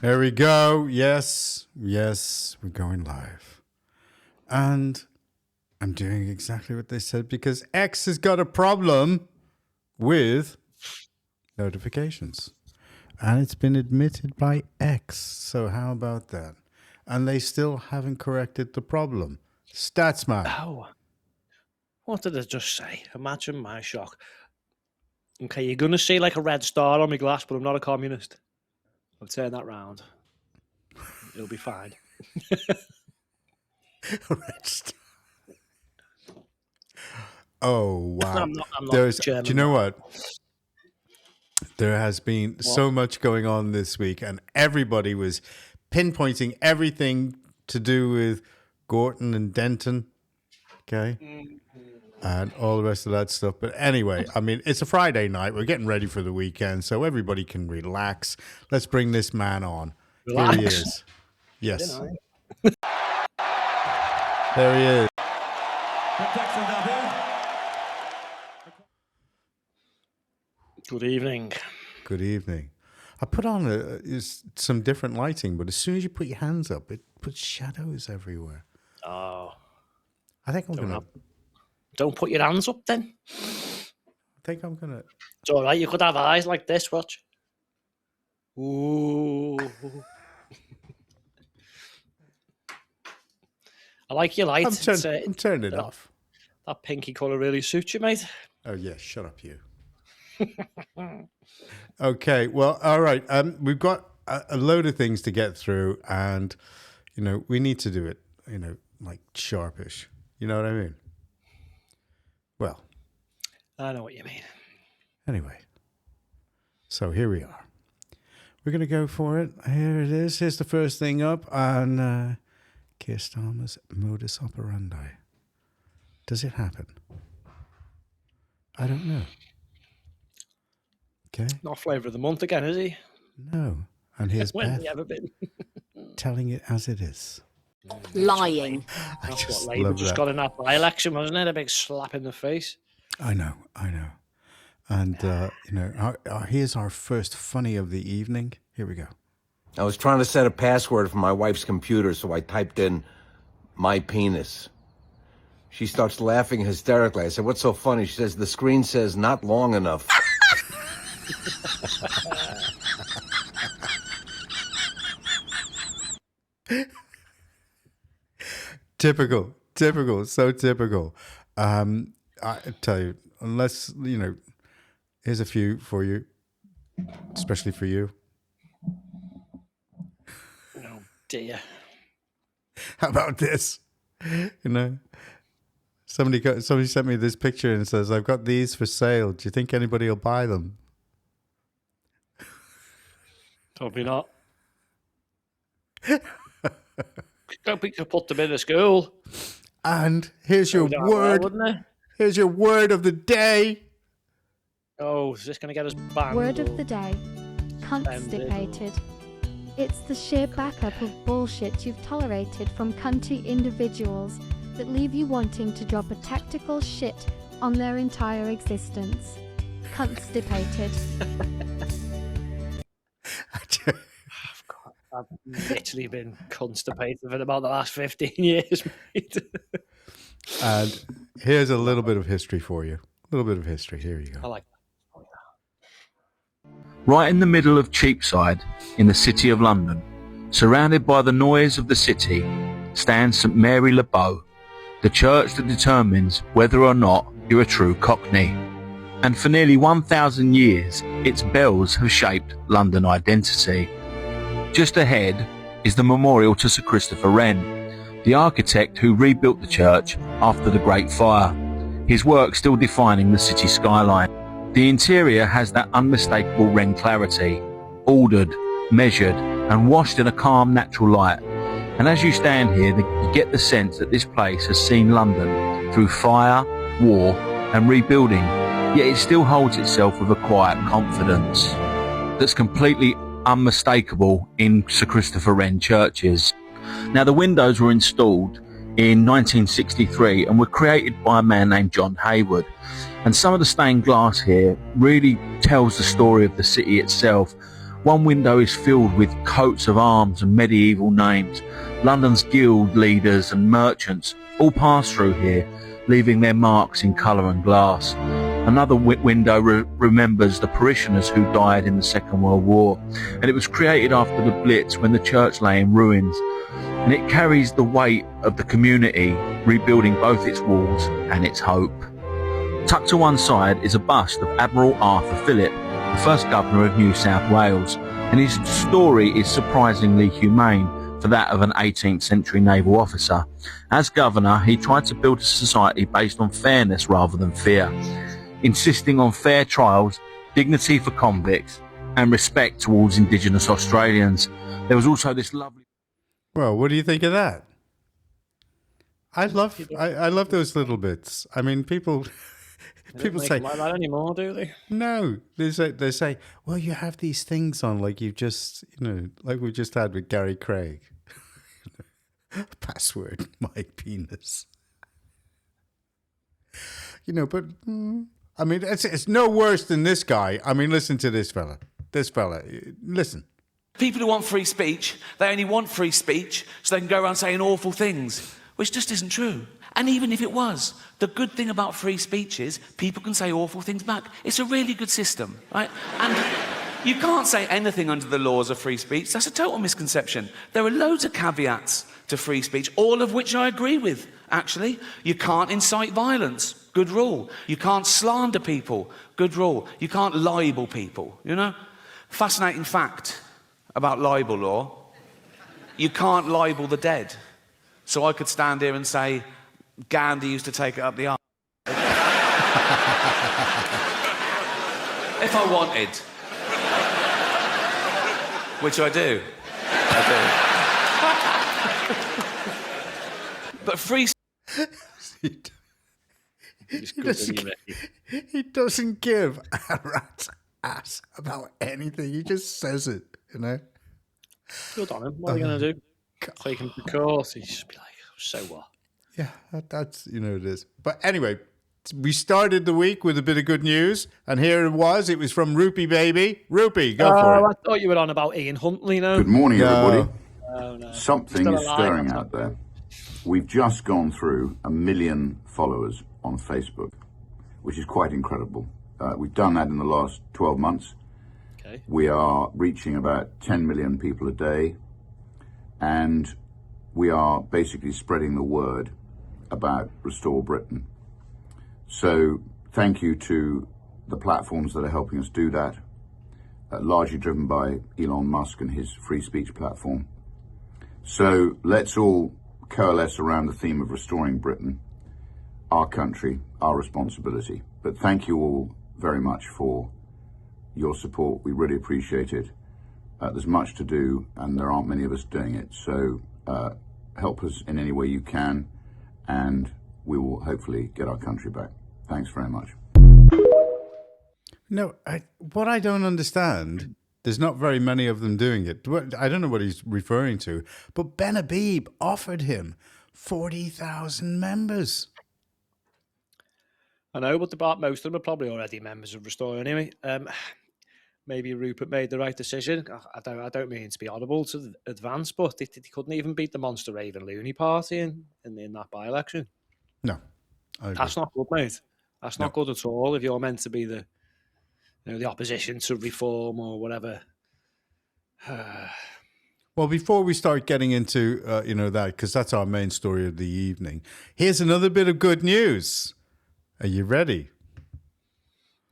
There we go. Yes, we're going live. And I'm doing exactly what they said because X has got a problem with notifications. And it's been admitted by X. So how about that? And they still haven't corrected the problem. Statsman. Oh, what did I just say? Imagine my shock. Okay, you're going to see like a red star on my glass, but I'm not a communist. I'll turn that round. It'll be fine. Red star. Oh, wow. I'm not Do you know what? There has been so much going on this week, and everybody was pinpointing everything to do with Gorton and Denton, okay? And all the rest of that stuff. But anyway, I mean, it's a Friday night. We're getting ready for the weekend, so everybody can relax. Let's bring this man on. Relax. Here he is. Yes. There he is. Good evening. Good evening. I put on some different lighting, but as soon as you put your hands up, it puts shadows everywhere. Oh. I think I'm going to... Don't put your hands up then. I think I'm going to... It's all right. You could have eyes like this, watch. Ooh. I like your light. I'm turning it off. That pinky colour really suits you, mate. Oh, yeah. Shut up, you. Okay. Well, all right. We've got a load of things to get through, and, we need to do it, like sharpish. You know what I mean? Well. I know what you mean. Anyway. So here we are. We're going to go for it. Here it is. Here's the first thing up on Keir Starmer's modus operandi. Does it happen? I don't know. Okay. Not flavour of the month again, is he? No. And here's when Beth has he ever been? telling it as it is. Lying. That's what Labour just got in that by-election, wasn't it? A big slap in the face. I know. And, here's our first funny of the evening. Here we go. I was trying to set a password for my wife's computer, so I typed in my penis. She starts laughing hysterically. I said, "What's so funny?" She says, "The screen says not long enough." Typical, so typical. I tell you, unless, here's a few for you, especially for you. Oh, dear. How about this? Somebody sent me this picture and says, "I've got these for sale. Do you think anybody will buy them?" Probably not. Don't think you put them in a school. And here's your word. Here's your word of the day. Oh, is this going to get us banned? Word of the day. Constipated. It's the sheer backup of bullshit you've tolerated from cunty individuals that leave you wanting to drop a tactical shit on their entire existence. Constipated. I've literally been constipated for about the last 15 years, mate. And here's a little bit of history for you. A little bit of history. Here you go. I like that. Right in the middle of Cheapside, in the City of London, surrounded by the noise of the city, stands St Mary le Bow, the church that determines whether or not you're a true Cockney. And for nearly 1,000 years, its bells have shaped London identity. Just ahead is the memorial to Sir Christopher Wren, the architect who rebuilt the church after the Great Fire, his work still defining the city skyline. The interior has that unmistakable Wren clarity, ordered, measured and washed in a calm natural light. And as you stand here, you get the sense that this place has seen London through fire, war and rebuilding, yet it still holds itself with a quiet confidence that's completely unmistakable in Sir Christopher Wren churches. Now, the windows were installed in 1963 and were created by a man named John Hayward. And some of the stained glass here really tells the story of the city itself, One window is filled with coats of arms and medieval names. London's guild leaders and merchants all pass through here, leaving their marks in colour and glass. Another window remembers the parishioners who died in the Second World War, and it was created after the Blitz when the church lay in ruins. And it carries the weight of the community, rebuilding both its walls and its hope. Tucked to one side is a bust of Admiral Arthur Phillip, the first governor of New South Wales, and his story is surprisingly humane for that of an 18th century naval officer. As governor, he tried to build a society based on fairness rather than fear, insisting on fair trials, dignity for convicts, and respect towards Indigenous Australians. There was also this lovely... Well, what do you think of that? I love those little bits. I mean, people say like that anymore, do they? no. They say, well, you have these things on, like you've just, like we just had with Gary Craig. Password, my penis. But I mean, it's no worse than this guy. I mean, listen to this fella. Listen. People who want free speech, they only want free speech so they can go around saying awful things, which just isn't true. And even if it was, the good thing about free speech is people can say awful things back. It's a really good system, right? And you can't say anything under the laws of free speech. That's a total misconception. There are loads of caveats to free speech, all of which I agree with, actually. You can't incite violence. Good rule. You can't slander people. Good rule. You can't libel people, Fascinating fact about libel law. You can't libel the dead. So I could stand here and say, Gandhi used to take it up the arse. If I wanted. Which I do. But free... He doesn't give a rat's ass about anything. He just says it, Good on him. What are you going to do? Take him to court. He'd just be like, so what? Yeah, that's, it is. But anyway, we started the week with a bit of good news, and here it was. It was from Rupee Baby. Rupee, go for it. I thought you were on about Ian Huntley now. Good morning, everybody. Oh, no. Something Still is alive, stirring out there. We've just gone through 1 million followers on Facebook, which is quite incredible. We've done that in the last 12 months. Okay. We are reaching about 10 million people a day, and we are basically spreading the word about Restore Britain. So thank you to the platforms that are helping us do that, largely driven by Elon Musk and his free speech platform. So let's all coalesce around the theme of restoring Britain, our country, our responsibility. But thank you all very much for your support. We really appreciate it. There's much to do, and there aren't many of us doing it. So help us in any way you can, and we will hopefully get our country back. Thanks very much. No, what I don't understand, there's not very many of them doing it. I don't know what he's referring to, but Ben Habib offered him 40,000 members. I know, but most of them are probably already members of Restore anyway. Maybe Rupert made the right decision. I don't mean to be audible to advance, but he couldn't even beat the Monster Raven Looney Party in that by-election. No. That's not good, mate. That's not good at all if you're meant to be the opposition to reform or whatever. Well, before we start getting into that, because that's our main story of the evening, here's another bit of good news. Are you ready?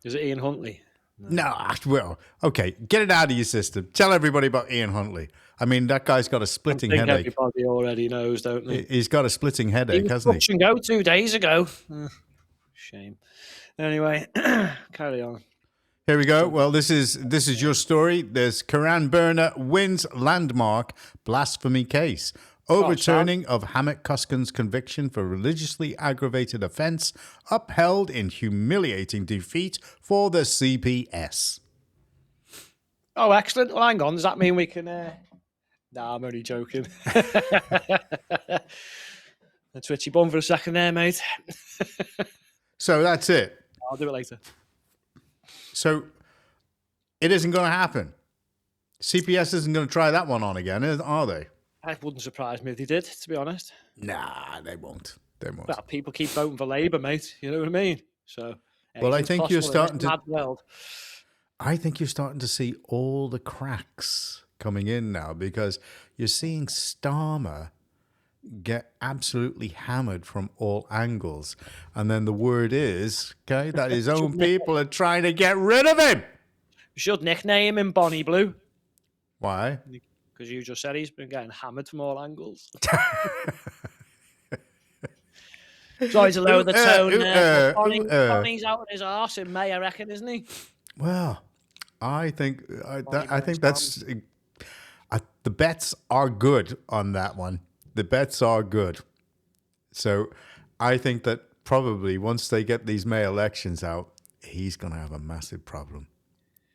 Is it Ian Huntley? No, well, okay, get it out of your system. Tell everybody about Ian Huntley. I mean, that guy's got a splitting headache. Everybody already knows, don't they? He's got a splitting headache, hasn't he? Touch and go 2 days ago. Shame. Anyway, carry on. Here we go. Well, this is your story. There's Koran burner wins landmark blasphemy case. Overturning of Hamid Kuskin's conviction for religiously aggravated offence upheld in humiliating defeat for the CPS. Oh, excellent. Well, hang on. Does that mean we can... Nah, I'm only joking. A twitchy bum for a second there, mate. So that's it. I'll do it later. So it isn't going to happen. CPS isn't going to try that one on again, are they? It wouldn't surprise me if they did, to be honest. Nah, they won't. They won't. Well, people keep voting for Labour, mate. You know what I mean? So, well, I think you're starting to. Mad world. I think you're starting to see all the cracks coming in now because you're seeing Starmer get absolutely hammered from all angles, and then the word is that his own people are trying to get rid of him. You should nickname him Bonnie Blue. Why? Because you just said he's been getting hammered from all angles. Try to lower the tone. Bonnie's out of his arse in May, I reckon, isn't he? Well, I think that's the bets are good on that one. The bets are good. So I think that probably once they get these May elections out, he's going to have a massive problem.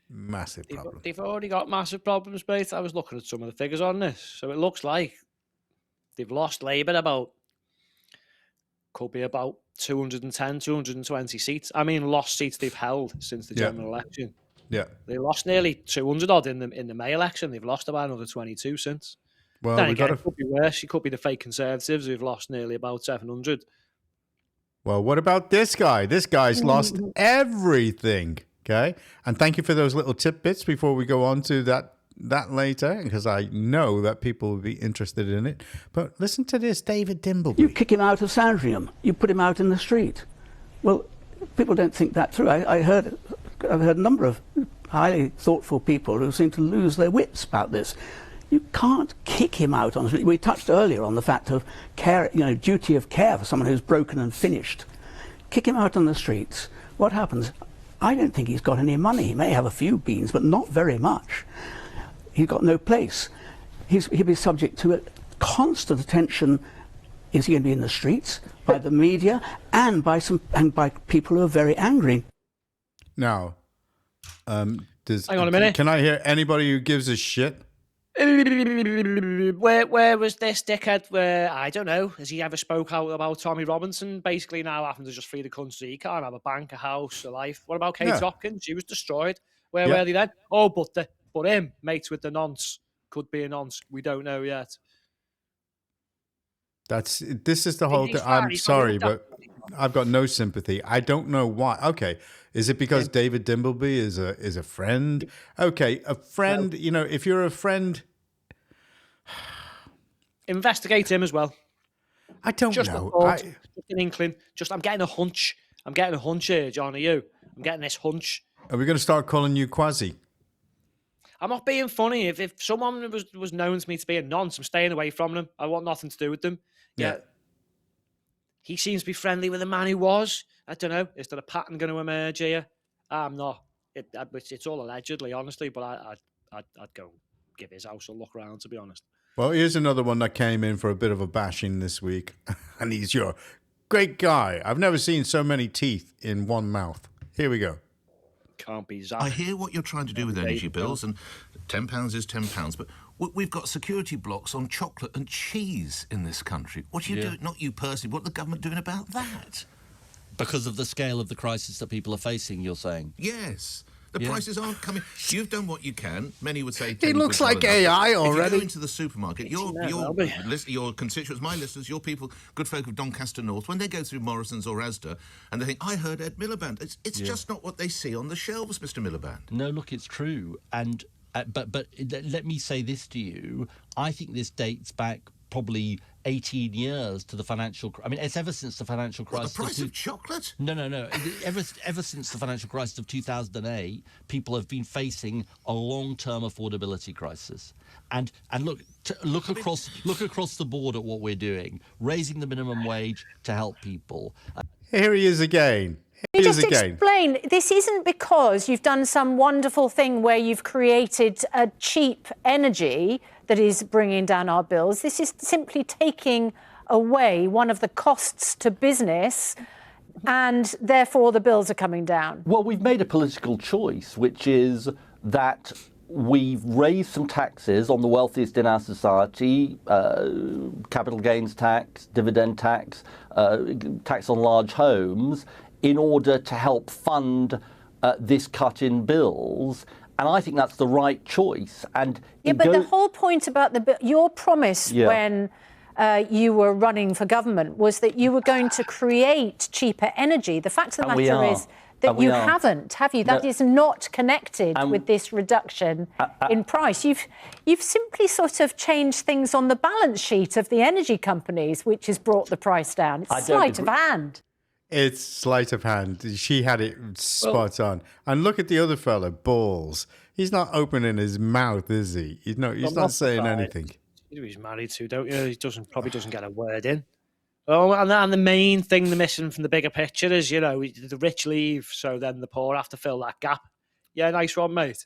Massive problem. They've already got massive problems, mate. I was looking at some of the figures on this. So it looks like they've lost Labour could be about 210, 220 seats. I mean, lost seats they've held since the general election. Yeah. They lost nearly 200 odd in the May election. They've lost about another 22 since. Well, then again, it could be worse. It could be the fake Conservatives who've lost nearly about 700. Well, what about this guy? This guy's lost everything. Okay. And thank you for those little tidbits before we go on to that later, because I know that people will be interested in it. But listen to this, David Dimbleby. You kick him out of Sandringham. You put him out in the street. Well, people don't think that through. I've heard a number of highly thoughtful people who seem to lose their wits about this. You can't kick him out on the street. We touched earlier on the fact of care, duty of care for someone who's broken and finished. Kick him out on the streets. What happens? I don't think he's got any money. He may have a few beans, but not very much. He's got no place. He'll be subject to a constant attention. Is he going to be in the streets, by the media, and by people who are very angry? Now, hang on a minute. Can I hear anybody who gives a shit? Where was this dickhead? I don't know. Has he ever spoke out about Tommy Robinson? Basically, now having to just flee the country. He can't have a bank, a house, a life. What about Kate Hopkins? She was destroyed. Where were they then? Oh, but him, mates with the nonce, could be a nonce. We don't know yet. This is the whole thing. I'm sorry, but I've got no sympathy. I don't know why. Okay, is it because David Dimbleby is a friend? Okay, a friend. No. If you're a friend, investigate him as well. I don't know. Just an inkling. I'm getting a hunch. I'm getting a hunch here, John. Are you? I'm getting this hunch. Are we going to start calling you Quasi? I'm not being funny. If someone was known to me to be a nonce, I'm staying away from them. I want nothing to do with them. Yeah. He seems to be friendly with the man who was. I don't know. Is there a pattern going to emerge here? I'm not. It's all allegedly, honestly, but I'd go give his house a look around, to be honest. Well, here's another one that came in for a bit of a bashing this week. And he's your great guy. I've never seen so many teeth in one mouth. Here we go. Can't be Zach. I hear what you're trying to do with energy bills, and £10 is £10, but we've got security blocks on chocolate and cheese in this country. What are you doing? Not you personally. What are the government doing about that? Because of the scale of the crisis that people are facing, you're saying? Yes. The prices aren't coming. You've done what you can. Many would say... He looks like AI already. If you go into the supermarket, your constituents, my listeners, your people, good folk of Doncaster North, when they go through Morrison's or Asda, and they think, I heard Ed Miliband. It's just not what they see on the shelves, Mr. Miliband. No, look, it's true. And but let me say this to you. I think this dates back probably 18 years to the financial... I mean, it's ever since the financial crisis... What, the price of chocolate? No. Ever since the financial crisis of 2008, people have been facing a long-term affordability crisis. And look across the board at what we're doing, raising the minimum wage to help people. Here he is again. Can you just explain, this isn't because you've done some wonderful thing where you've created a cheap energy that is bringing down our bills. This is simply taking away one of the costs to business, and therefore the bills are coming down. Well, we've made a political choice, which is that we've raised some taxes on the wealthiest in our society, capital gains tax, dividend tax, tax on large homes, in order to help fund this cut in bills. And I think that's the right choice. And yeah, but the whole point about your promise when you were running for government was that you were going to create cheaper energy. The fact of the matter is that you haven't, have you? That is not connected with this reduction in price. You've simply sort of changed things on the balance sheet of the energy companies, which has brought the price down. It's sleight of hand. It's sleight of hand. She had it spot on. And look at the other fella, Balls. He's not opening his mouth, is he? He's not saying anything. You know he's married to, don't you? He probably doesn't get a word in. Oh, and the main thing they're missing from the bigger picture is, the rich leave, so then the poor have to fill that gap. Yeah, nice one, mate.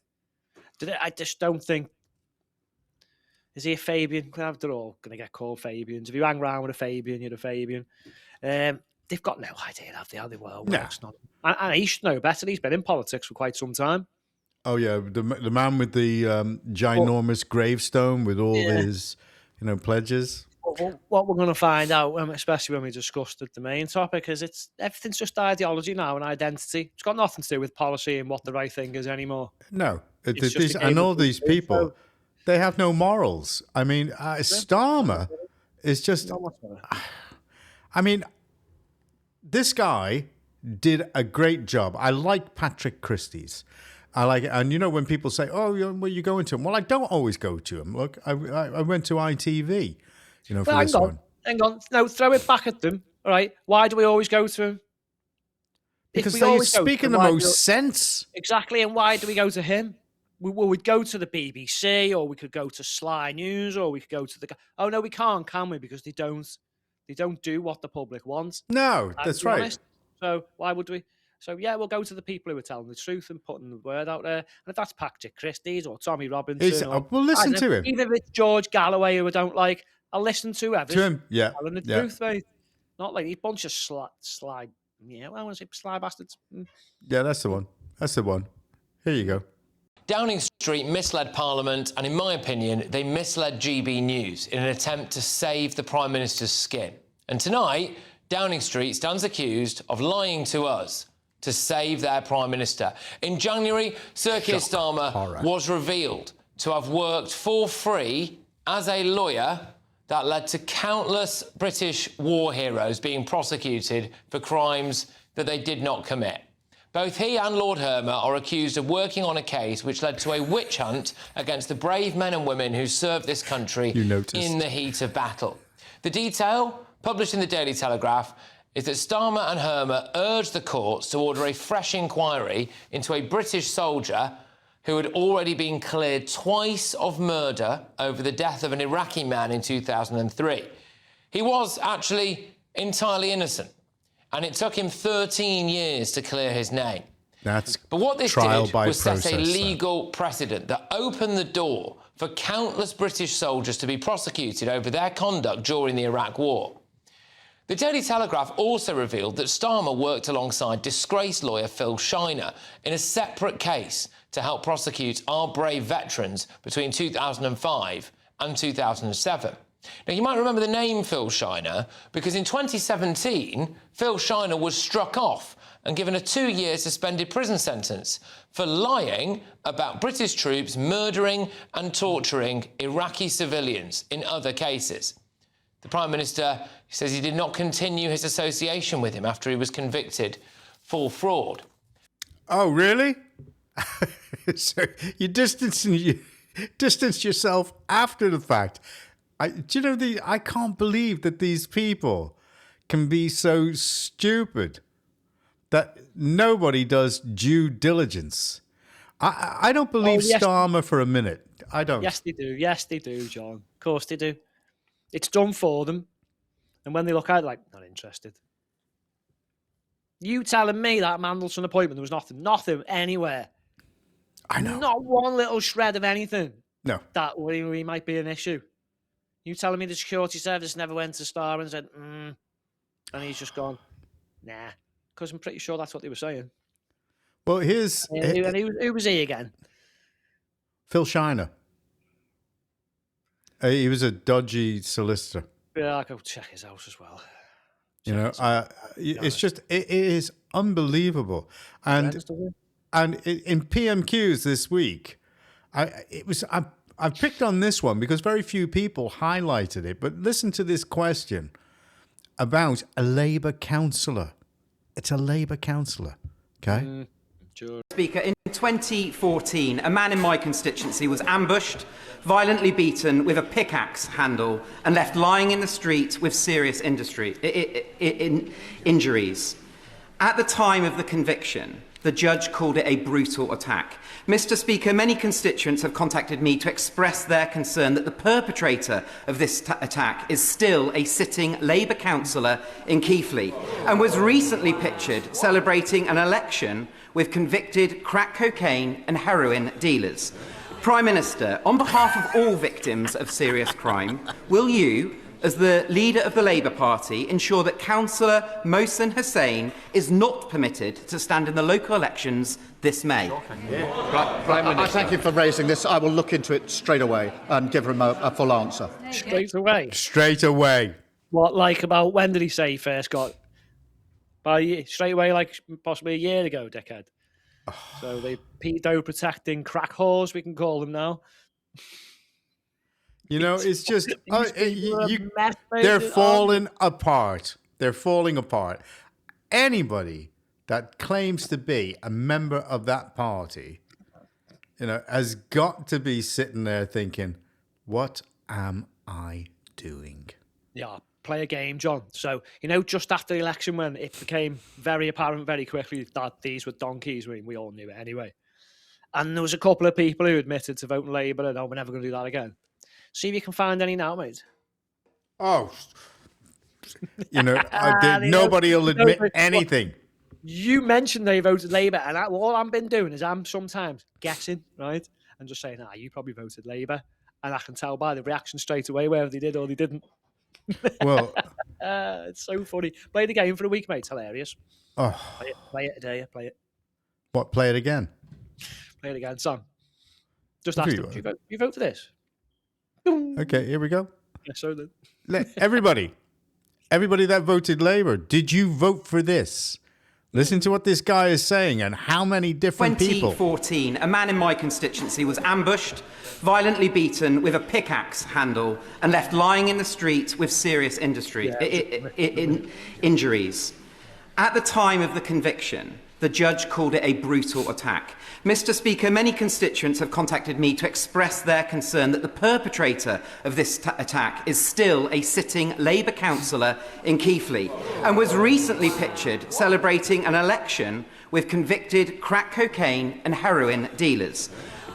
I just don't think... Is he a Fabian? They're all going to get called Fabians. If you hang around with a Fabian, you're a Fabian. They've got no idea, have they, how the world works? No. And he should know better. He's been in politics for quite some time. Oh, yeah, the man with the ginormous gravestone with all his, pledges. What we're going to find out, especially when we discussed the main topic, is everything's just ideology now and identity. It's got nothing to do with policy and what the right thing is anymore. No, and all these people, they have no morals. I mean, Starmer is just... I mean, this guy did a great job. I like Patrick Christie's. I like it. And when people say, "Oh, where you going to him?" Well, I don't always go to him. Look, I went to ITV, for this one. Hang on. No, throw it back at them. All right. Why do we always go to him? Because they're speaking the most sense. Exactly. And why do we go to him? We'd go to the BBC, or we could go to Sly News, or we could go to the... Oh, no, we can't, can we? Because they don't do what the public wants. No, that's right. Honest. So why would we? So, yeah, we'll go to the people who are telling the truth and putting the word out there. And if that's Patrick Christie's or Tommy Robinson... we'll listen to him. Even if it's George Galloway, who I don't like, I'll listen to whoever. To him, yeah. Telling the truth, mate. Not like a bunch of slide... Yeah, well, I want to say sly bastards. Yeah, that's the one. That's the one. Here you go. Downing Street misled Parliament, and in my opinion, they misled GB News in an attempt to save the Prime Minister's skin. And tonight, Downing Street stands accused of lying to us to save their Prime Minister. In January, Sir Keir Starmer was revealed to have worked for free as a lawyer that led to countless British war heroes being prosecuted for crimes that they did not commit. Both he and Lord Hermer are accused of working on a case which led to a witch hunt against the brave men and women who served this country in the heat of battle. The detail, published in the Daily Telegraph, is that Starmer and Hermer urged the courts to order a fresh inquiry into a British soldier who had already been cleared twice of murder over the death of an Iraqi man in 2003. He was actually entirely innocent, and it took him 13 years to clear his name. But what this did was set a legal precedent that opened the door for countless British soldiers to be prosecuted over their conduct during the Iraq War. The Daily Telegraph also revealed that Starmer worked alongside disgraced lawyer Phil Shiner in a separate case to help prosecute our brave veterans between 2005 and 2007. Now, you might remember the name Phil Shiner because in 2017, Phil Shiner was struck off and given a 2-year suspended prison sentence for lying about British troops murdering and torturing Iraqi civilians in other cases. The Prime Minister says he did not continue his association with him after he was convicted for fraud. Oh, really? So you distanced yourself after the fact. I can't believe that these people can be so stupid that nobody does due diligence. I don't believe Starmer for a minute. I don't. Yes, they do. Yes, they do, John. Of course they do. It's done for them. And when they look at it, like, not interested. You telling me that Mandelson appointment, there was nothing anywhere. I know. Not one little shred of anything. No. That we might be an issue. You telling me the security service never went to Starmer and said, and he's just gone, nah. Because I'm pretty sure that's what they were saying. Well, who was he again? Phil Shiner. He was a dodgy solicitor. Yeah, I'll go check his house as well. It's just, it is unbelievable. And And in PMQs this week, I picked on this one because very few people highlighted it. But listen to this question about a Labour councillor. It's a Labour councillor, okay? Sure. Speaker, in 2014, a man in my constituency was ambushed, violently beaten with a pickaxe handle and left lying in the street with serious injuries. At the time of the conviction, the judge called it a brutal attack. Mr. Speaker, many constituents have contacted me to express their concern that the perpetrator of this attack is still a sitting Labour councillor in Keighley and was recently pictured celebrating an election with convicted crack cocaine and heroin dealers. Prime Minister, on behalf of all victims of serious crime, will you, as the leader of the Labour Party, ensure that Councillor Mohsen Hussain is not permitted to stand in the local elections this May? I thank you for raising this. I will look into it straight away and give him a full answer. Straight away? Straight away. What, like about when did he say he first got? Straight away, like possibly a year ago, dickhead. So they pedo protecting crack whores, we can call them now. You know, it's just they're falling apart. They're falling apart. Anybody that claims to be a member of that party, you know, has got to be sitting there thinking, "What am I doing?" Yeah, play a game, John. So, you know, just after the election, when it became very apparent very quickly that these were donkeys, we all knew it anyway. And there was a couple of people who admitted to voting Labour and, we're never going to do that again. See if you can find any now, mate. Oh, you know, nobody will admit anything. You mentioned they voted Labour, and all I've been doing is I'm sometimes guessing, right? And just saying, you probably voted Labour. And I can tell by the reaction straight away whether they did or they didn't. Well, it's so funny. Play the game for a week, mate. It's hilarious. Oh, play it today. Play it. What? Play it again. Play it again, son. Just ask them. You vote for this? Okay, here we go. Yeah, so then. Everybody that voted Labour, did you vote for this? Listen to what this guy is saying and how many different people. 2014, a man in my constituency was ambushed, violently beaten with a pickaxe handle and left lying in the street with serious injuries. At the time of the conviction, the judge called it a brutal attack. Mr. Speaker, many constituents have contacted me to express their concern that the perpetrator of this attack is still a sitting Labour councillor in Keighley and was recently pictured celebrating an election with convicted crack cocaine and heroin dealers.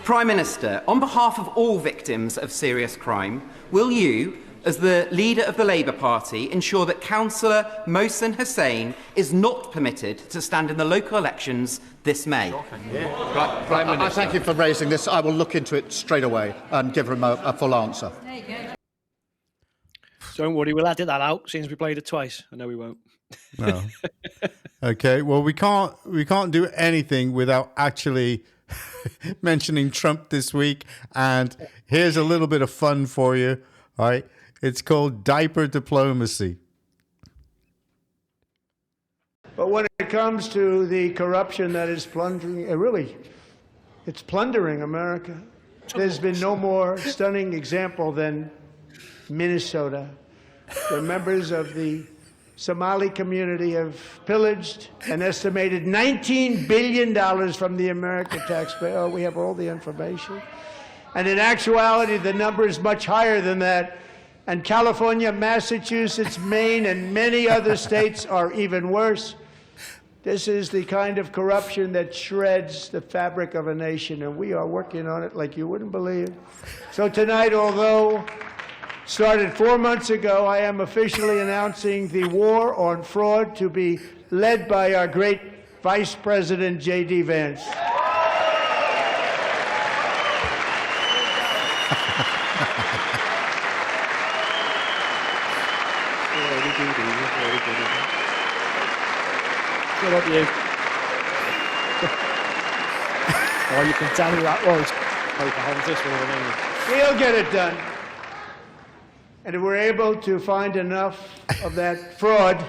Prime Minister, on behalf of all victims of serious crime, will you, as the leader of the Labour Party, ensure that Councillor Mohsen Hussain is not permitted to stand in the local elections this May? I thank you for raising this. I will look into it straight away and give him a full answer. There you go. Don't worry, we'll edit that out since we played it twice. I know we won't. No. Okay, well, we can't do anything without actually mentioning Trump this week. And here's a little bit of fun for you, all right? It's called diaper diplomacy. But when it comes to the corruption that is plundering, it's plundering America. There's been no more stunning example than Minnesota, where members of the Somali community have pillaged an estimated $19 billion from the American taxpayer. Oh, we have all the information. And in actuality, the number is much higher than that. And California, Massachusetts, Maine, and many other states are even worse. This is the kind of corruption that shreds the fabric of a nation, and we are working on it like you wouldn't believe. So tonight, although started 4 months ago, I am officially announcing the war on fraud to be led by our great Vice President J.D. Vance. Good up you. Oh, you can tell who that was. We'll get it done. And if we're able to find enough of that fraud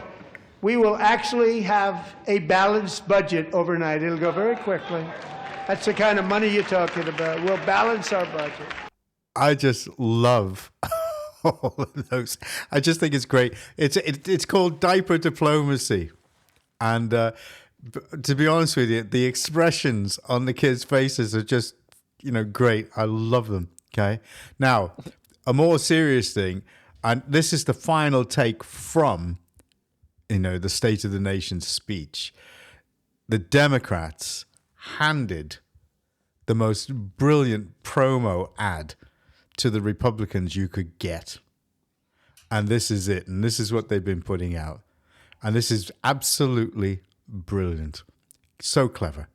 we will actually have a balanced budget overnight. It'll go very quickly. That's the kind of money you're talking about. We'll balance our budget. I just love all of those. I just think it's great. It's called diaper diplomacy. And to be honest with you, the expressions on the kids' faces are just, great. I love them. Okay. Now, a more serious thing, and this is the final take from, the State of the Nation speech. The Democrats handed the most brilliant promo ad to the Republicans you could get. And this is it. And this is what they've been putting out. And this is absolutely brilliant. So clever.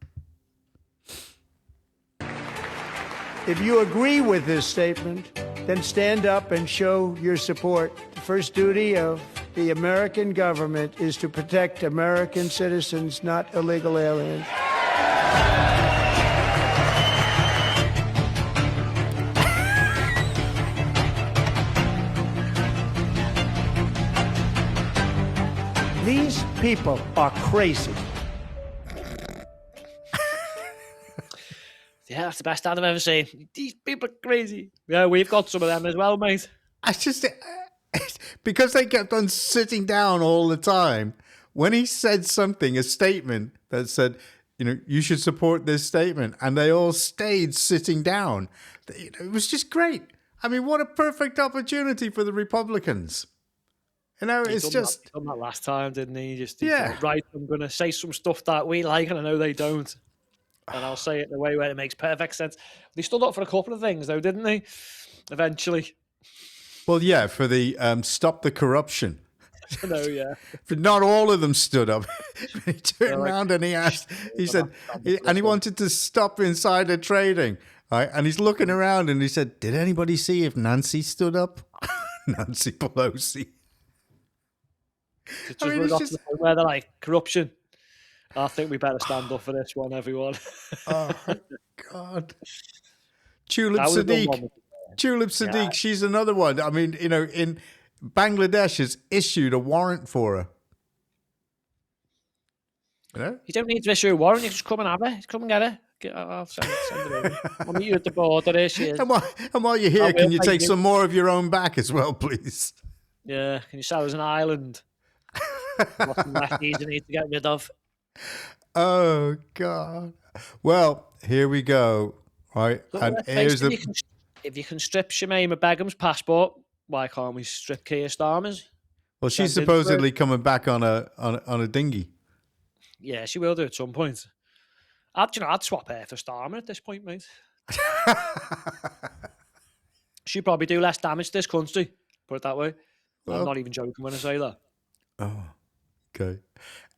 If you agree with this statement, then stand up and show your support. The first duty of the American government is to protect American citizens, not illegal aliens. These people are crazy. Yeah, that's the best ad I've ever seen. These people are crazy. Yeah, we've got some of them as well, mate. I just, because they kept on sitting down all the time, when he said something, a statement that said, you should support this statement, and they all stayed sitting down. It was just great. I mean, what a perfect opportunity for the Republicans. It's just... He done that last time, didn't he? He thought, right, I'm going to say some stuff that we like, and I know they don't. And I'll say it in a way where it makes perfect sense. They stood up for a couple of things, though, didn't they? Eventually. Well, yeah, for the stop the corruption. I know, yeah. But not all of them stood up. He turned around and he said, and he wanted to stop insider trading. Right? And he's looking around and he said, did anybody see if Nancy stood up? Nancy Pelosi. It's just to the point where they're like, corruption. I think we better stand up for this one, everyone. Oh, God. Tulip Sadiq, she's another one. I mean, in Bangladesh has issued a warrant for her. You don't need to issue a warrant. You just come and have her. Just come and get her. I'll send her over. I'll meet you at the border. There she is. And while you're here, can you take some more of your own back as well, please? Yeah. Can you sell us an island? What's left you need to get rid of? Oh, God. Well, here we go. Right. Look, and here's if you can strip Shamima Begum's passport, why can't we strip Keir Starmer's? Well, she's supposedly coming back on a dinghy. Yeah, she will do at some point. I'd swap her for Starmer at this point, mate. She'd probably do less damage to this country, put it that way. Well, I'm not even joking when I say that. Oh, okay.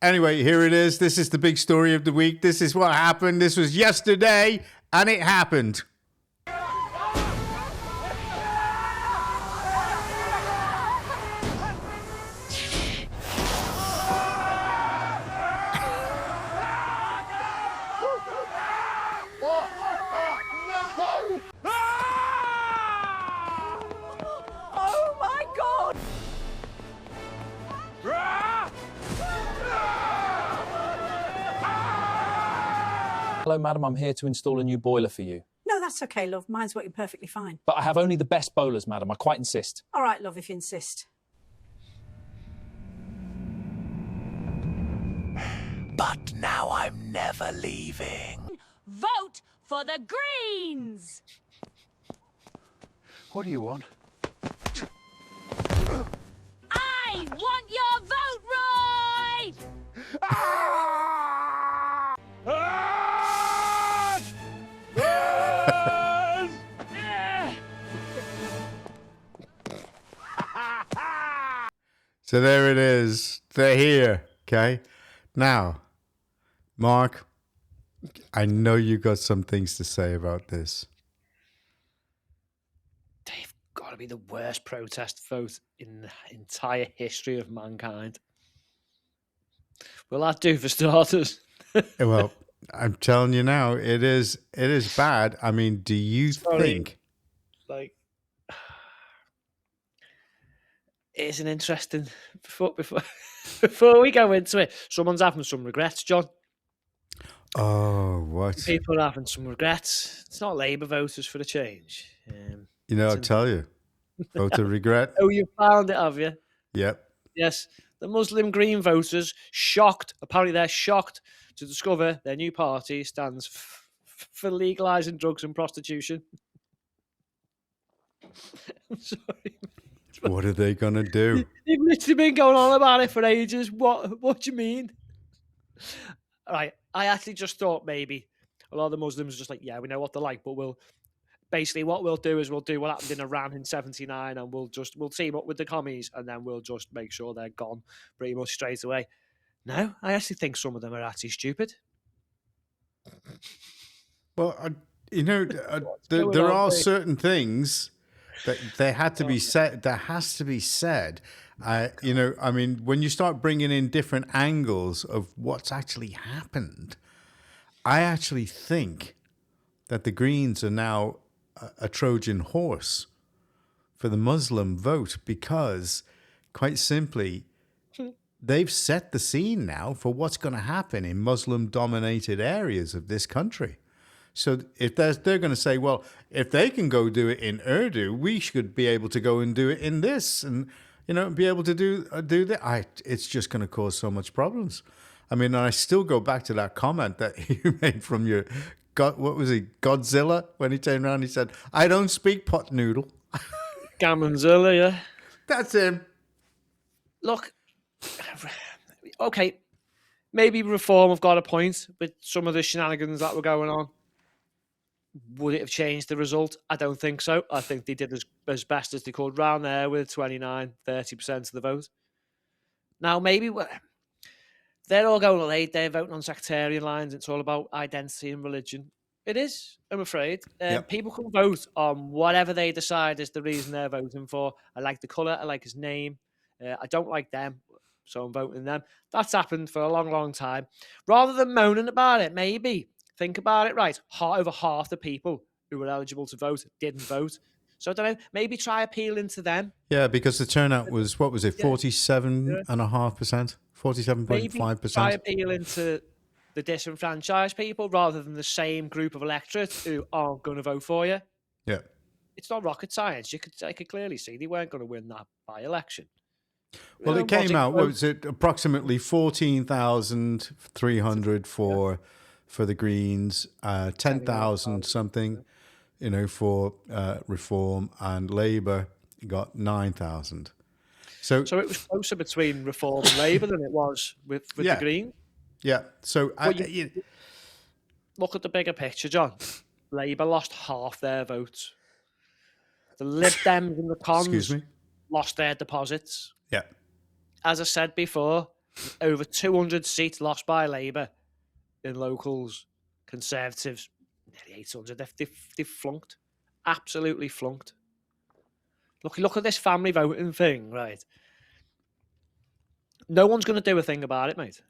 Anyway, here it is. This is the big story of the week. This is what happened. This was yesterday, and it happened. Hello, madam, I'm here to install a new boiler for you. No, that's okay, love. Mine's working perfectly fine. But I have only the best boilers, madam. I quite insist. All right, love, if you insist. But now I'm never leaving. Vote for the Greens! What do you want? I want your vote, Roy! So there it is. They're here. Okay. Now, Mark, I know you got some things to say about this. They've got to be the worst protest vote in the entire history of mankind. Will that do for starters? Well, I'm telling you now, it is bad. I mean, do you think? Like, It's an interesting. Before we go into it, someone's having some regrets, John. Oh, what? People are having some regrets. It's not Labour voters for a change. I'll tell you. Voter regret. Oh, you found it, have you? Yep. Yes. The Muslim Green voters, shocked. Apparently, they're shocked to discover their new party stands for legalising drugs and prostitution. I'm sorry. What are they going to do? They've literally been going on about it for ages. What do you mean? Right. I actually just thought maybe a lot of the Muslims are just like, yeah, we know what they're like, but what we'll do is we'll do what happened in Iran in 79 and we'll team up with the commies and then we'll just make sure they're gone pretty much straight away. No, I actually think some of them are actually stupid. Well, there are certain things that there had to be said. There has to be said. I mean, when you start bringing in different angles of what's actually happened, I actually think that the Greens are now a Trojan horse for the Muslim vote because, quite simply, they've set the scene now for what's going to happen in Muslim-dominated areas of this country. So if they're going to say, well, if they can go do it in Urdu, we should be able to go and do it in this, and be able to do that. It's just going to cause so much problems. I mean, I still go back to that comment that you made from your what was he, Godzilla, when he turned around and he said, "I don't speak pot noodle." Gammonzilla, yeah, that's him. Look, okay, maybe Reform have got a point with some of the shenanigans that were going on. Would it have changed the result? I don't think so. I think they did as best as they could round there with 29-30% of the vote. Now, maybe they're all going late. They're voting on sectarian lines. It's all about identity and religion. It is, I'm afraid. People can vote on whatever they decide is the reason they're voting for. I like the colour. I like his name. I don't like them, so I'm voting them. That's happened for a long, long time. Rather than moaning about it, maybe think about it, right? Over half the people who were eligible to vote didn't vote. So I don't know, maybe try appealing to them. Yeah, because the turnout was, what was it, 47.5%? 47.5%? Maybe try appealing to the disenfranchised people rather than the same group of electorate who aren't going to vote for you. Yeah. It's not rocket science. I could clearly see they weren't going to win that by-election. Well, it came out, what was it, approximately 14,300 for the Greens, 10,000 something, for Reform, and Labour got 9,000. So it was closer between Reform and Labour than it was with the Greens. Yeah. So look at the bigger picture, John. Labour lost half their votes. The Lib Dems and the Cons lost their deposits. Yeah. As I said before, over 200 seats lost by Labour in locals. Conservatives, nearly 800. They've flunked. Absolutely flunked. Look at this family voting thing, right? No one's going to do a thing about it, mate.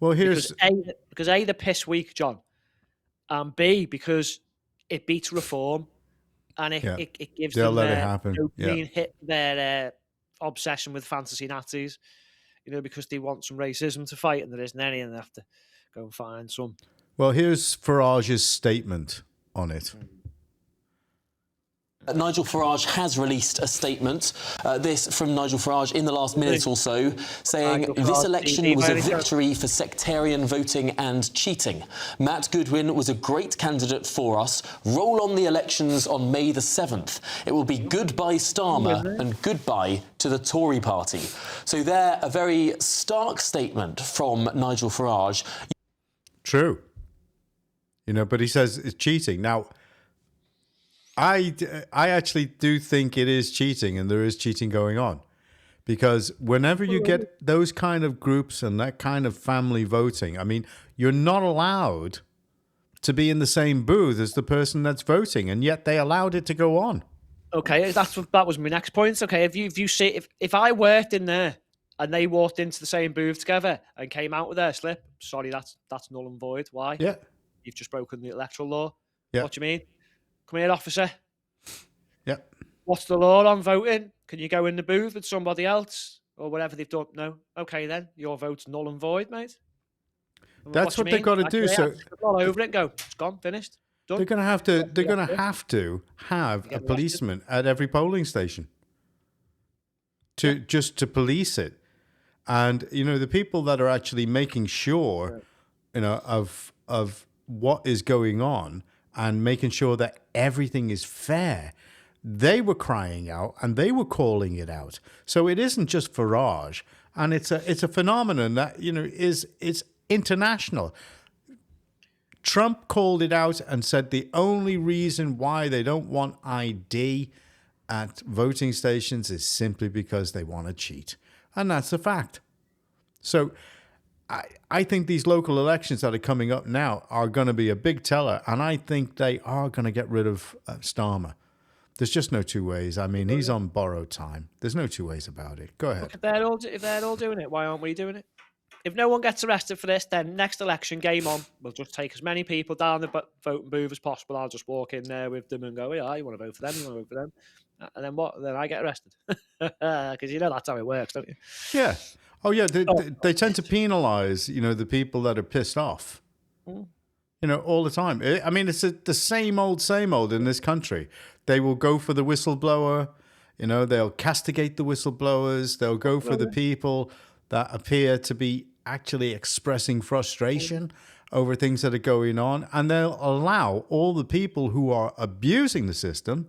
Well, here's... Because A, the piss weak, John. And B, because it beats Reform. And it gives They'll them let it happen. hit their obsession with fantasy Nazis. Because they want some racism to fight and there isn't any and they have to go and find some. Well, here's Farage's statement on it. Nigel Farage has released a statement, this from Nigel Farage in the last minute or so, saying this election was a victory for sectarian voting and cheating. Matt Goodwin was a great candidate for us. Roll on the elections on May the 7th. It will be goodbye Starmer and goodbye to the Tory party. So there, a very stark statement from Nigel Farage. True. But he says it's cheating. Now, I actually do think it is cheating and there is cheating going on, because whenever you get those kind of groups and that kind of family voting, I mean, you're not allowed to be in the same booth as the person that's voting, and yet they allowed it to go on. Okay, that was my next point. Okay, if I worked in there and they walked into the same booth together and came out with their slip, sorry, that's null and void. Why? Yeah. You've just broken the electoral law. Yeah. What do you mean? Come here, officer. Yep. What's the law on voting? Can you go in the booth with somebody else or whatever they've done? No. Okay, then your vote's null and void, mate. That's what they've got to do. So all over it. Go. It's gone. Finished. Done. they're going to have to. They're going to have to have a policeman at every polling station to just to police it. And the people that are actually making sure, of what is going on and making sure that everything is fair. They were crying out and they were calling it out. So it isn't just Farage, and it's a phenomenon that it's international. Trump called it out and said the only reason why they don't want ID at voting stations is simply because they want to cheat, and that's a fact. So I think these local elections that are coming up now are going to be a big teller, and I think they are going to get rid of Starmer. There's just no two ways. I mean, he's on borrowed time. There's no two ways about it. Go ahead. If they're all doing it, why aren't we doing it? If no one gets arrested for this, then next election, game on. We'll just take as many people down the voting booth as possible. I'll just walk in there with them and go, yeah, you want to vote for them? You want to vote for them? And then what? Then I get arrested. Because that's how it works, don't you? Yeah. Oh, yeah. They tend to penalise, the people that are pissed off. All the time. I mean, it's the same old in this country. They will go for the whistleblower. They'll castigate the whistleblowers. They'll go for the people that appear to be actually expressing frustration over things that are going on. And they'll allow all the people who are abusing the system,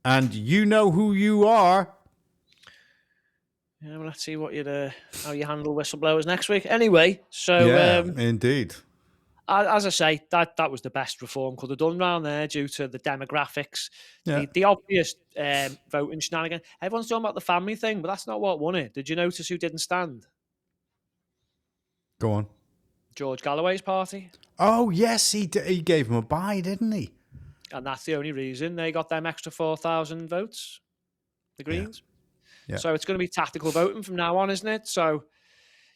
and you know who you are. Yeah, well, let's see what how you handle whistleblowers next week. Anyway, so... Yeah, indeed. As I say, that was the best reform could have done round there due to the demographics, the obvious voting shenanigans. Everyone's talking about the family thing, but that's not what won it. Did you notice who didn't stand? Go on. George Galloway's party. Oh, yes, he gave him a bye, didn't he? And that's the only reason they got them extra 4,000 votes, the Greens. Yeah. So it's going to be tactical voting from now on, isn't it? So...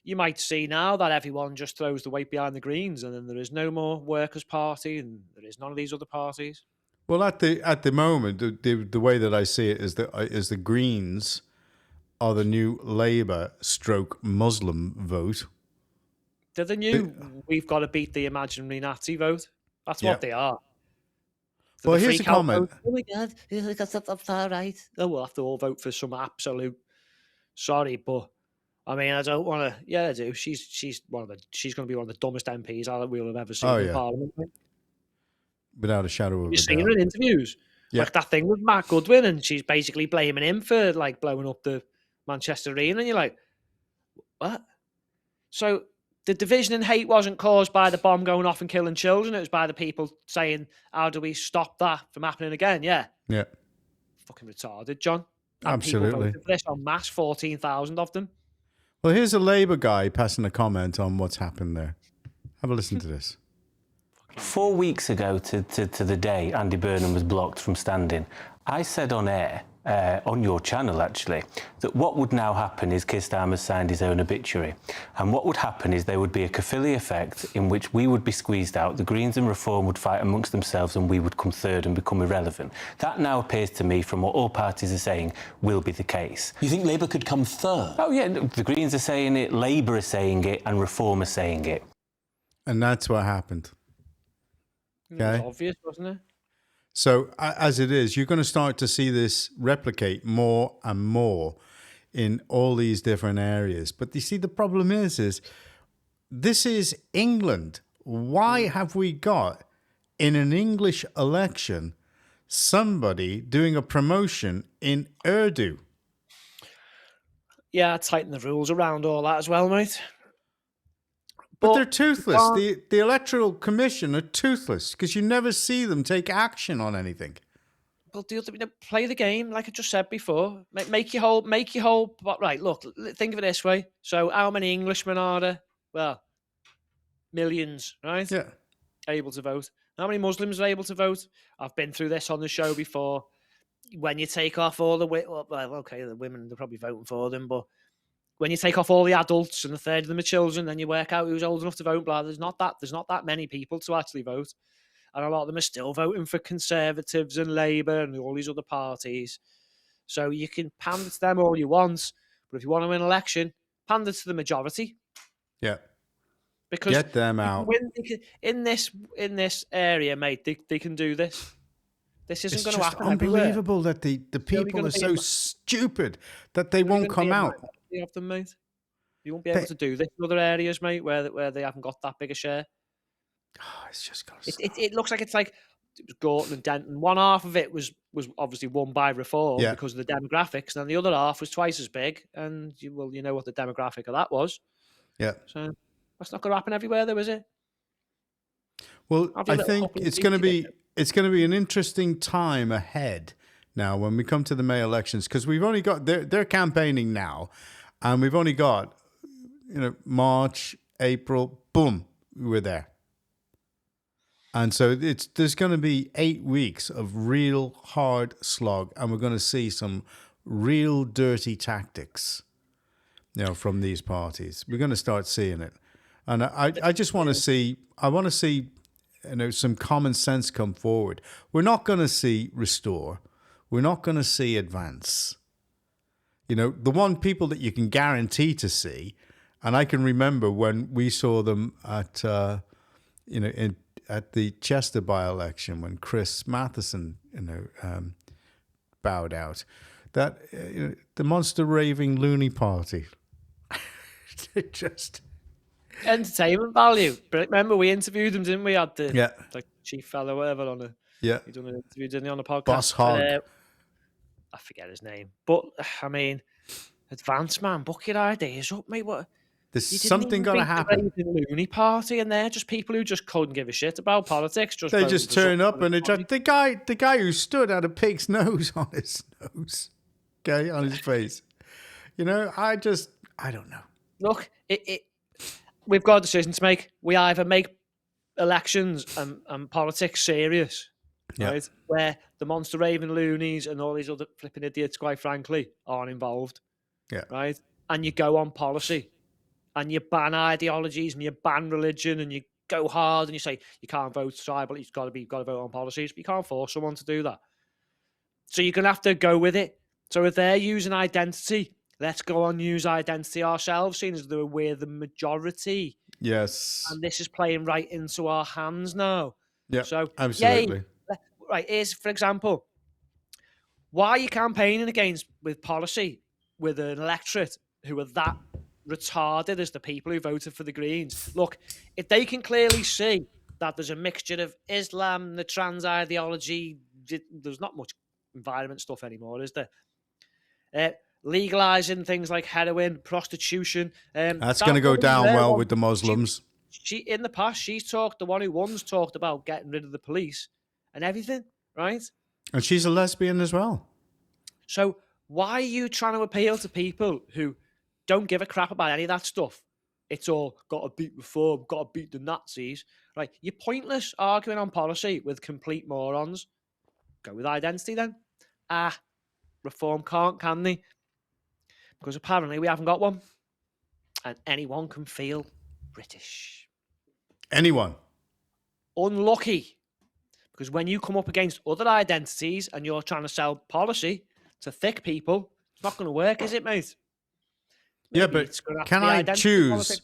you might see now that everyone just throws the weight behind the Greens, and then there is no more Workers' Party, and there is none of these other parties. Well, at the moment, the way that I see it is the Greens are the new Labour / Muslim vote. They're the new. We've got to beat the imaginary Nazi vote. That's what they are. Well, here's a comment. Oh my God, that's far right. Oh, we'll have to all vote for some absolute. Sorry, but. I mean, I don't want to. Yeah, I do. She's going to be one of the dumbest MPs we'll have ever seen in Parliament. Without a shadow of a doubt. You've seen her in interviews, like that thing with Matt Goodwin, and she's basically blaming him for blowing up the Manchester Arena, and you're like, what? So the division and hate wasn't caused by the bomb going off and killing children. It was by the people saying, "How do we stop that from happening again?" Yeah. Fucking retarded, John. And absolutely. People voted for this en masse, 14,000 of them. Well, here's a Labour guy passing a comment on what's happened there. Have a listen to this. 4 weeks ago to the day Andy Burnham was blocked from standing, I said on air, on your channel actually, that what would now happen is Keir Starmer signed his own obituary. And what would happen is there would be a Caerphilly effect in which we would be squeezed out, the Greens and Reform would fight amongst themselves, and we would come third and become irrelevant. That now appears to me, from what all parties are saying, will be the case. You think Labour could come third? Oh yeah, the Greens are saying it, Labour are saying it, and Reform are saying it. And that's what happened. Okay. It was obvious, wasn't it? So as it is, you're going to start to see this replicate more and more in all these different areas. But you see, the problem is this is England. Why have we got, in an English election, somebody doing a promotion in Urdu? Yeah, tighten the rules around all that as well, mate. But they're toothless. The Electoral Commission are toothless because you never see them take action on anything. Well, play the game like I just said before. Make your whole. Right, look, think of it this way. So, how many Englishmen are there? Well, millions, right? Yeah. Able to vote. How many Muslims are able to vote? I've been through this on the show before. When you take off all the the women, they're probably voting for them, but. When you take off all the adults and a third of them are children, then you work out who's old enough to vote. Blah. There's not that many people to actually vote, and a lot of them are still voting for Conservatives and Labour and all these other parties. So you can pander to them all you want, but if you want to win an election, pander to the majority. Yeah. Because get them out. In this area, mate, they can do this. This isn't going to happen unbelievable everywhere. that the people are so stupid that they won't come out. Of them, mate. You won't be able to do this in other areas, mate, where they haven't got that big a share. Oh, it's just gonna it looks like it was Gorton and Denton. One half of it was obviously won by Reform because of the demographics, and then the other half was twice as big. And you know what the demographic of that was. Yeah. So that's not going to happen everywhere, though, is it? Well, I think it's going to be an interesting time ahead now when we come to the May elections, because we've only got they're campaigning now, and we've only got March, April, boom, we're there. And so there's going to be 8 weeks of real hard slog, and we're going to see some real dirty tactics, from these parties. We're going to start seeing it, and I just want to see. I want to see, some common sense come forward. We're not going to see Restore. We're not going to see Advance. The one people that you can guarantee to see, and I can remember when we saw them at at the Chester by-election when Chris Matheson, bowed out, that the monster raving loony party, it just entertainment value. But remember, we interviewed him, didn't we? Had the chief fellow, whatever, on a he done an interview, didn't he, on a podcast? Boss Hog. I forget his name, but I mean, Advance, man, book your ideas up, mate. What? There's something going to happen. The loony party, and they're just people who just couldn't give a shit about politics. They just turn up and the guy who stood had a pig's nose on his nose, on his face. I don't know. Look, we've got a decision to make. We either make elections and politics serious, right? Where the monster raving loonies and all these other flipping idiots, quite frankly, aren't involved. Yeah. Right? And you go on policy. And you ban ideologies and you ban religion and you go hard and you say you can't vote tribal, you've got to vote on policies, but you can't force someone to do that. So you're going to have to go with it. So if they're using identity, let's go on use identity ourselves, seeing as though we're the majority. Yes. And this is playing right into our hands now. Yeah, so absolutely. Right, here's, for example, why are you campaigning with policy with an electorate who are that retarded as the people who voted for the Greens? Look, if they can clearly see that there's a mixture of Islam, the trans ideology, there's not much environment stuff anymore, is there? Legalizing things like heroin, prostitution. That's going to go down well with the Muslims. She in the past, the one who once talked about getting rid of the police and everything, right? And she's a lesbian as well. So why are you trying to appeal to people who don't give a crap about any of that stuff? It's all got to beat reform, got to beat the Nazis. Right? You're pointless arguing on policy with complete morons. Go with identity then. Reform can't, can they? Because apparently we haven't got one. And anyone can feel British. Anyone. Unlucky. Because when you come up against other identities and you're trying to sell policy to thick people, it's not going to work, is it, mate? Yeah, but can I choose?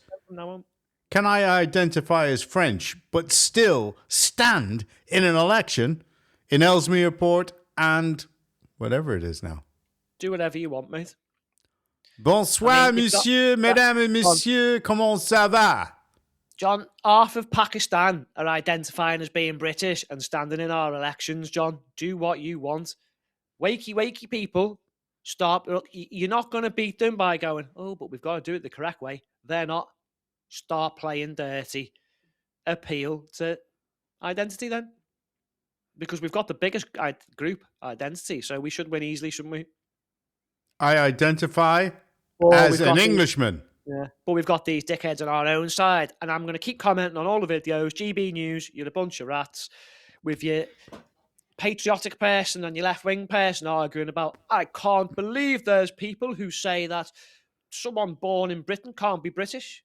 Can I identify as French, but still stand in an election in Ellesmere Port and whatever it is now? Do whatever you want, mate. Bonsoir, monsieur, mesdames et messieurs, comment ça va? John, half of Pakistan are identifying as being British and standing in our elections, John. Do what you want. Wakey people. Stop. Look, you're not going to beat them by going, oh, but we've got to do it the correct way. They're not. Start playing dirty. Appeal to identity then. Because we've got the biggest group, identity, so we should win easily, shouldn't we? I identify as an Englishman. Yeah, but we've got these dickheads on our own side, and I'm going to keep commenting on all the videos. GB News, you're a bunch of rats with your patriotic person and your left-wing person arguing about, I can't believe there's people who say that someone born in Britain can't be British.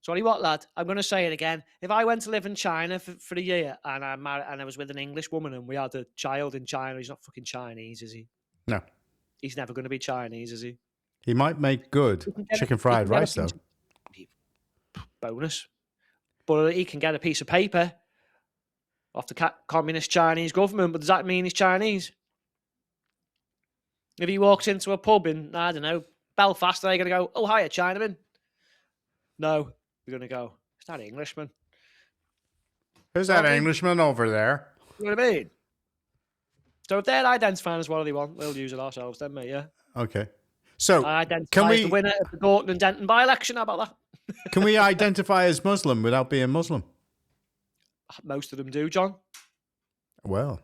Sorry, what, lad? I'm going to say it again. If I went to live in China for a year and I was with an English woman and we had a child in China, he's not fucking Chinese, is he? No. He's never going to be Chinese, is he? He might make good chicken fried rice, though. Bonus. But he can get a piece of paper off the communist Chinese government, but does that mean he's Chinese? If he walks into a pub in, I don't know, Belfast, they're going to go, oh, hiya, Chinaman. No, we're going to go, it's that Englishman. Who's that Englishman over there? You know what I mean? So if they're identifying as what they want, we'll use it ourselves then, mate, yeah? Okay. So, I identify as the winner of the Gorton and Denton by-election. How about that? Can we identify as Muslim without being Muslim? Most of them do, John. Well,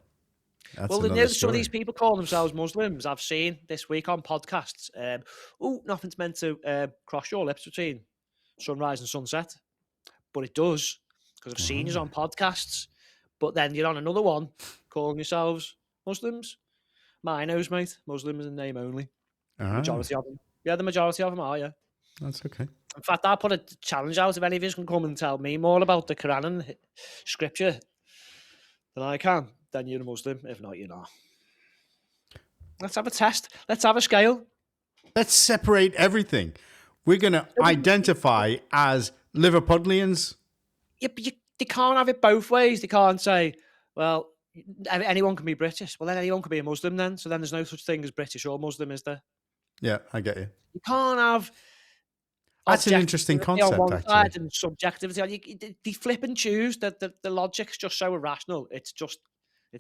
that's well, another some story. of these people call themselves Muslims. I've seen this week on podcasts. Nothing's meant to cross your lips between sunrise and sunset, but it does because I've seen you on podcasts. But then you're on another one calling yourselves Muslims. My nose, mate. Muslims in name only. Majority of them. Yeah, the majority of them are. Yeah, that's okay. In fact, I put a challenge out if any of you can come and tell me more about the Koran and scripture than I can, then you're a Muslim. If not, you're not. Let's have a test. Let's have a scale. Let's separate everything. We're going to identify as Liverpudlians. Yeah, but they can't have it both ways. They can't say, well, anyone can be British. Well, then anyone can be a Muslim then. So then there's no such thing as British or Muslim, is there? Yeah, I get you. You can't have... That's an interesting concept, on one actually. side and subjectivity. They flip and choose. The logic's just so irrational. It's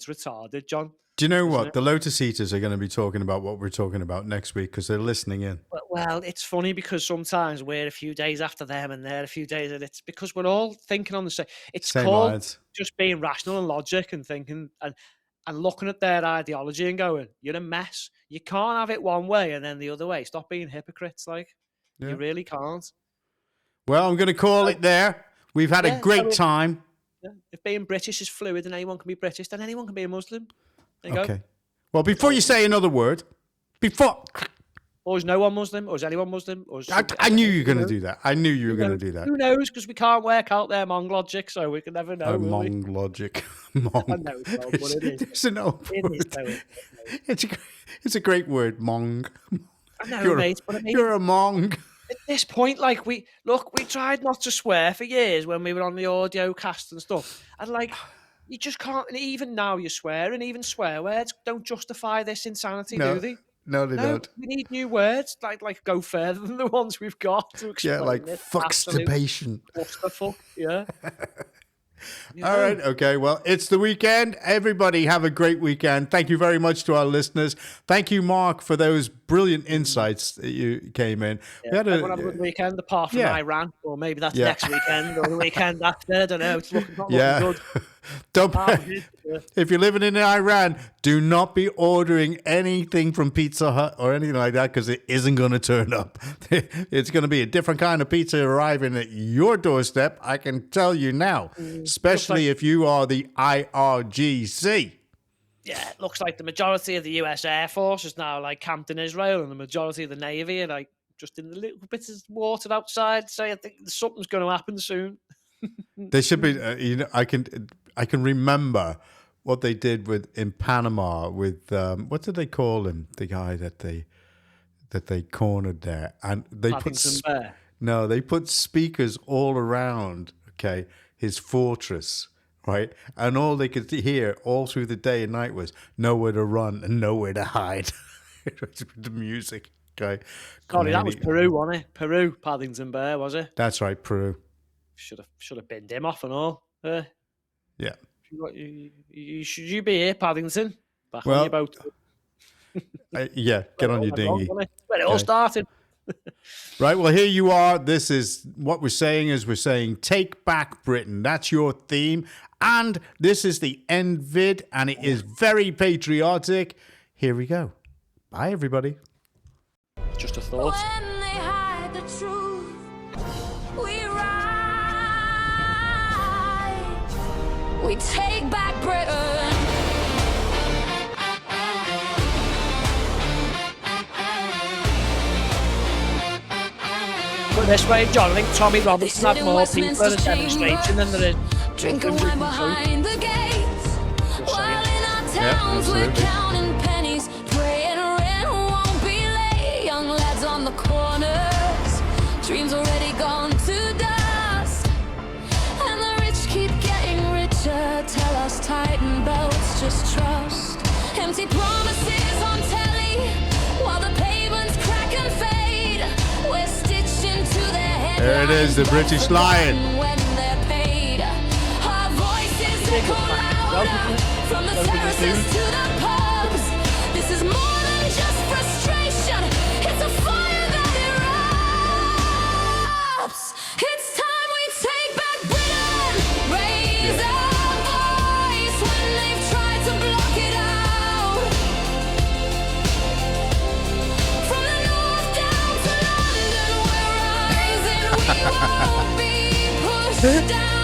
retarded, John. Do you know Isn't what? it? The Lotus Eaters are going to be talking about what we're talking about next week because they're listening in. Well, it's funny because sometimes we're a few days after them and they're a few days, and it's because we're all thinking on the same. It's Same called lines. just being rational and logic and thinking and looking at their ideology and going, "You're a mess. You can't have it one way and then the other way. Stop being hypocrites. Like Yeah. you really can't." Well, I'm going to call it there. We've had a great time. Yeah. If being British is fluid and anyone can be British, then anyone can be a Muslim. There you Okay. go. Well, before you say another word, Or is no one Muslim? Or is anyone Muslim? Or is I knew you were going to do that. I knew you were going to do that. Who knows? Because we can't work out their Hmong logic, so we can never know. will we? Hmong logic. I Hmong. know it's wrong, but it is. It's an old It is, word. though. It's a great word, Hmong. I know, You're a- mate, but I mean, You're a Hmong. at this point, like we tried not to swear for years when we were on the audio cast and stuff, and like you just can't. And even now, you swear, and even swear words don't justify this insanity, No. do they? No, they don't. We need new words, like go further than the ones we've got to explain. Yeah, like this fuckstipation. clusterfuck, yeah. All right. Okay. Well, it's the weekend. Everybody have a great weekend. Thank you very much to our listeners. Thank you, Mark, for those brilliant insights that you came in. Yeah, We had everyone have a good weekend, apart from Yeah. Iran, or maybe that's Yeah. next weekend or the weekend after. I don't know. It's not Yeah. looking good. Don't. Yeah. If you're living in Iran, do not be ordering anything from Pizza Hut or anything like that because it isn't going to turn up. It's going to be a different kind of pizza arriving at your doorstep. I can tell you now, especially if you are the IRGC. Yeah, it looks like the majority of the US Air Force is now like camped in Israel, and the majority of the Navy are like just in the little bits of water outside. So I think something's going to happen soon. They should be. I can remember what they did in Panama with what did they call him? The guy that they cornered there, and they Paddington Bear. No, they put speakers all around. Okay, his fortress, right, and all they could hear all through the day and night was nowhere to run and nowhere to hide. The music. Okay, Sorry, that was Peru, wasn't it? Peru, Paddington Bear, was it? That's right, Peru. Should have binned him off and all. Yeah. Should you be here, Paddington? Back on Well, your boat. Yeah, get on your dinghy. Where it all Okay. started. Right, well, here you are. This is what we're saying take back Britain. That's your theme. And this is the end vid, and it is very patriotic. Here we go. Bye, everybody. Just a thought. When they hide the truth, we rise. We take back Britain. this way, John. I think Tommy Robertson had more people at a demonstration than there is. Drinking wine behind the gates. While in our towns we're counting pennies, praying rent won't be late. Young lads on the corners, dreams already gone to dust. And the rich keep getting richer. Tell us tighten belts, just trust. Empty promises on telly, while the pavements crack and fade. We're stitched into their headlines. There it is, the British Lion. When they're paid, our voices echo louder from the terraces to the pubs. This is more than just frustration. It's a fire that erupts. It's time we take back Britain. Raise our voice when they've tried to block it out. From the north down to London, we're rising. We won't be pushed down.